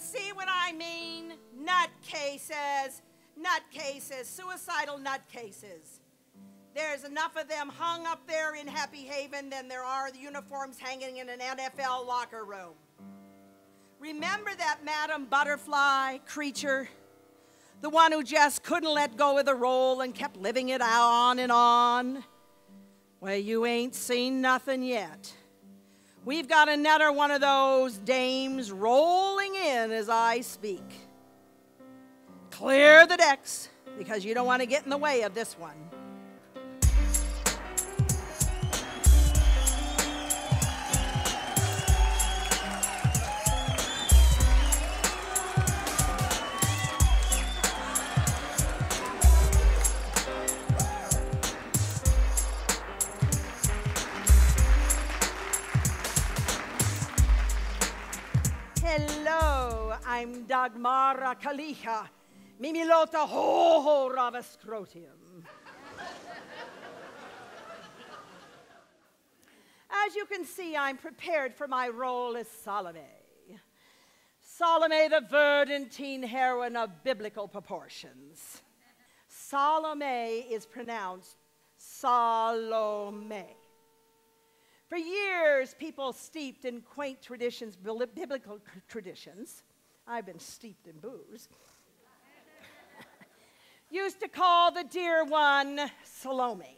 see what I mean? Nutcases. Nutcases. Suicidal nutcases. There's enough of them hung up there in Happy Haven than there are the uniforms hanging in an NFL locker room. Remember that Madam Butterfly creature? The one who just couldn't let go of the role and kept living it on and on? Well, you ain't seen nothing yet. We've got another one of those dames rolling in as I speak. Clear the decks, because you don't want to get in the way of this one. Hello, I'm Dagmara Kaliha, Mimilota Ho Ravascrotium. As you can see, I'm prepared for my role as Salomay. Salomay, the verdantine heroine of biblical proportions. Salomay is pronounced Salome. For years, people steeped in quaint traditions, biblical traditions, I've been steeped in booze, used to call the dear one Salome.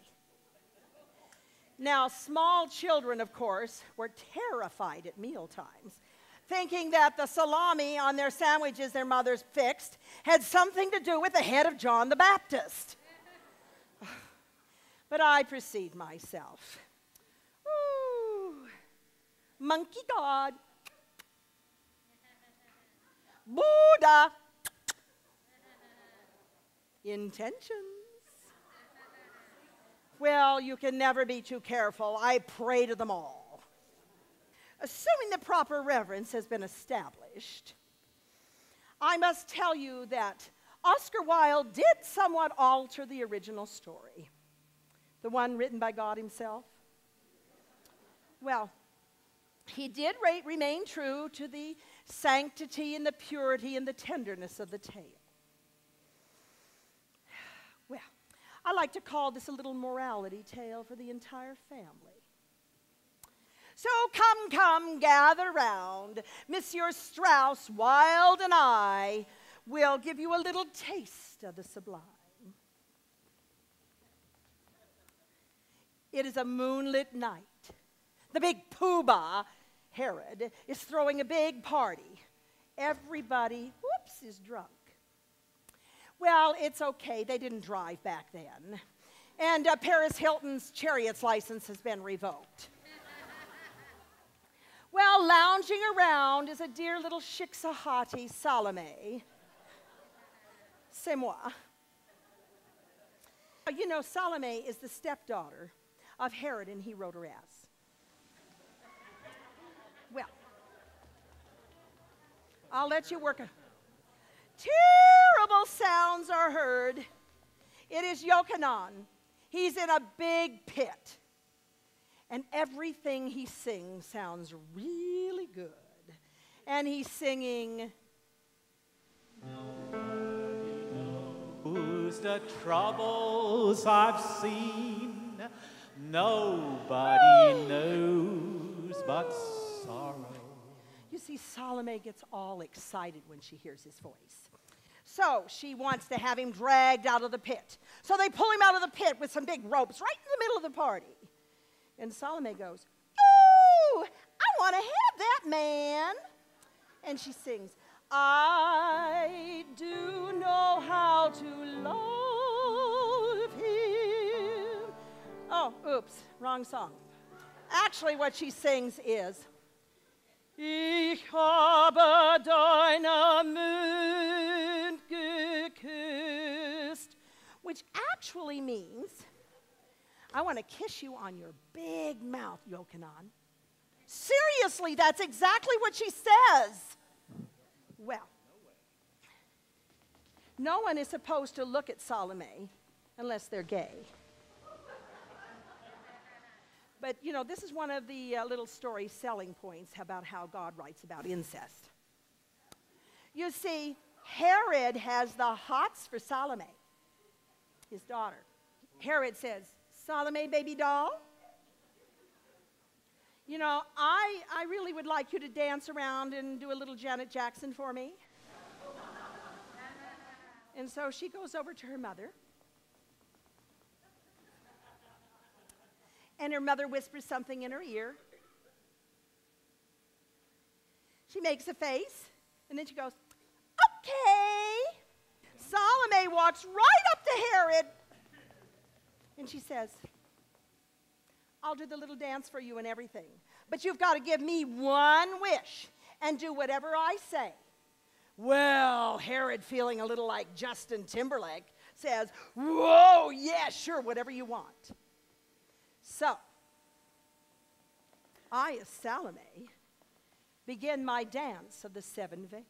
Now, small children, of course, were terrified at mealtimes, thinking that the salami on their sandwiches their mothers fixed had something to do with the head of John the Baptist. But I proceed myself. Monkey God, Buddha, intentions. Well, you can never be too careful. I pray to them all. Assuming the proper reverence has been established, I must tell you that Oscar Wilde did somewhat alter the original story, the one written by God himself. Well, he did remain true to the sanctity and the purity and the tenderness of the tale. Well, I like to call this a little morality tale for the entire family. So come, gather round. Monsieur Strauss, Wilde, and I will give you a little taste of the sublime. It is a moonlit night. The big poobah, Herod, is throwing a big party. Everybody, whoops, is drunk. Well, it's okay. They didn't drive back then. And Paris Hilton's chariot's license has been revoked. Well, lounging around is a dear little Shiksahati Salome. C'est moi. You know, Salome is the stepdaughter of Herod, and he wrote her ass. Well, I'll let you work. Terrible sounds are heard. It is Yochanan. He's in a big pit. And everything he sings sounds really good. And he's singing, knows the troubles I've seen. Nobody knows but sorrow. You see, Salome gets all excited when she hears his voice. So she wants to have him dragged out of the pit. So they pull him out of the pit with some big ropes right in the middle of the party. And Salome goes, "Ooh, I want to have that man." And she sings, "I do know how to love him." Oh, oops, wrong song. Actually, what she sings is, "Ich habe deine Mund geküsst," which actually means, "I want to kiss you on your big mouth, Yochanan." Seriously, that's exactly what she says. Well, no one is supposed to look at Salome unless they're gay. But, you know, this is one of the little story selling points about how God writes about incest. You see, Herod has the hots for Salome, his daughter. Herod says, Salome, baby doll, you know, I really would like you to dance around and do a little Janet Jackson for me. And so she goes over to her mother. And her mother whispers something in her ear. She makes a face, and then she goes, okay. Salome walks right up to Herod, and she says, I'll do the little dance for you and everything, but you've got to give me one wish and do whatever I say. Well, Herod, feeling a little like Justin Timberlake, says, whoa, yeah, sure, whatever you want. So, I, as Salome, begin my dance of the 7 veils.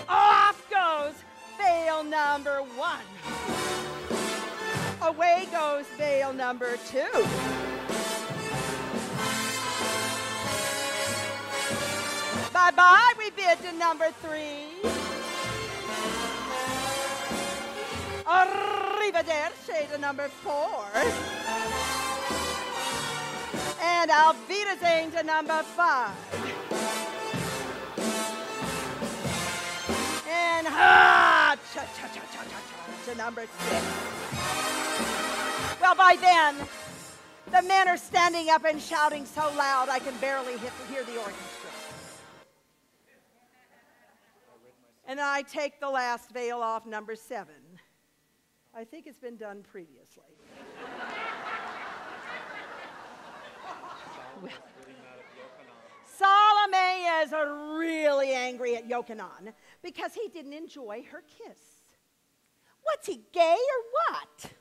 Off goes veil number 1. Away goes veil number 2. Bye-bye, we bid to number 3. Arrivederci to number 4. And Auf Wiedersehen to number 5. And cha-cha-cha-cha-cha to number 6. Well, by then, the men are standing up and shouting so loud I can barely hear the orchestra. And I take the last veil off, number 7. I think it's been done previously. Well, Salome is really angry at Yochanan because he didn't enjoy her kiss. What's he, gay or what?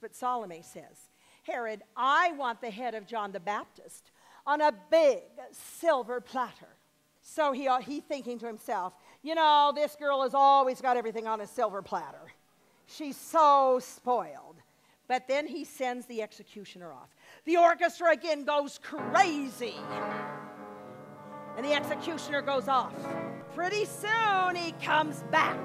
But Salome says, Herod, I want the head of John the Baptist on a big silver platter. So he thinking to himself, you know, this girl has always got everything on a silver platter. She's so spoiled. But then he sends the executioner off. The orchestra again goes crazy. And the executioner goes off. Pretty soon he comes back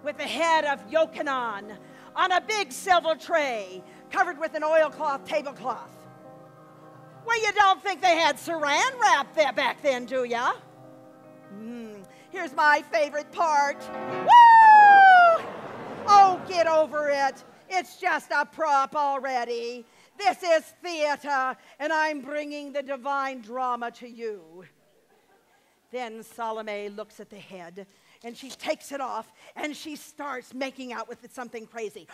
with the head of Yochanan on a big silver tray covered with an oilcloth tablecloth. Well, you don't think they had saran wrap there back then, do ya? Here's my favorite part. Woo! Oh, get over it. It's just a prop already. This is theater, and I'm bringing the divine drama to you. Then Salome looks at the head, and she takes it off, and she starts making out with it something crazy.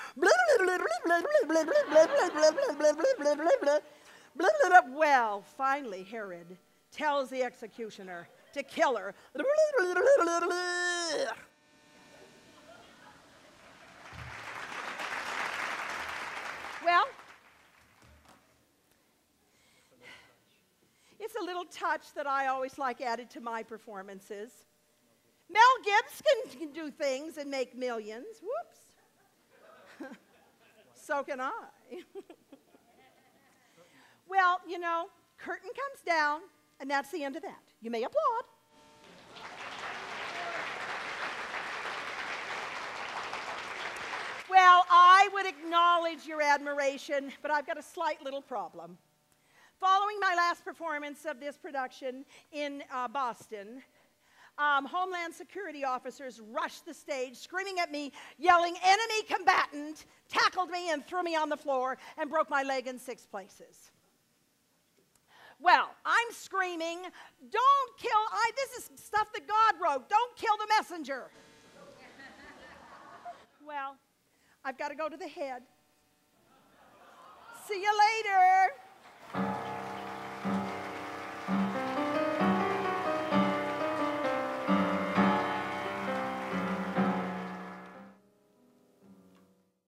Well, finally, Herod tells the executioner to kill her. Well, it's a little touch that I always like added to my performances. Mel Gibson can do things and make millions. Whoops. So can I. Well, you know, curtain comes down, and that's the end of that. You may applaud. Well, I would acknowledge your admiration, but I've got a slight little problem. Following my last performance of this production in Boston, Homeland Security officers rushed the stage, screaming at me, yelling, enemy combatant, tackled me and threw me on the floor and broke my leg in 6 places. Well, I'm screaming, don't kill, this is stuff that God wrote, don't kill the messenger. Well, I've got to go to the head. See you later.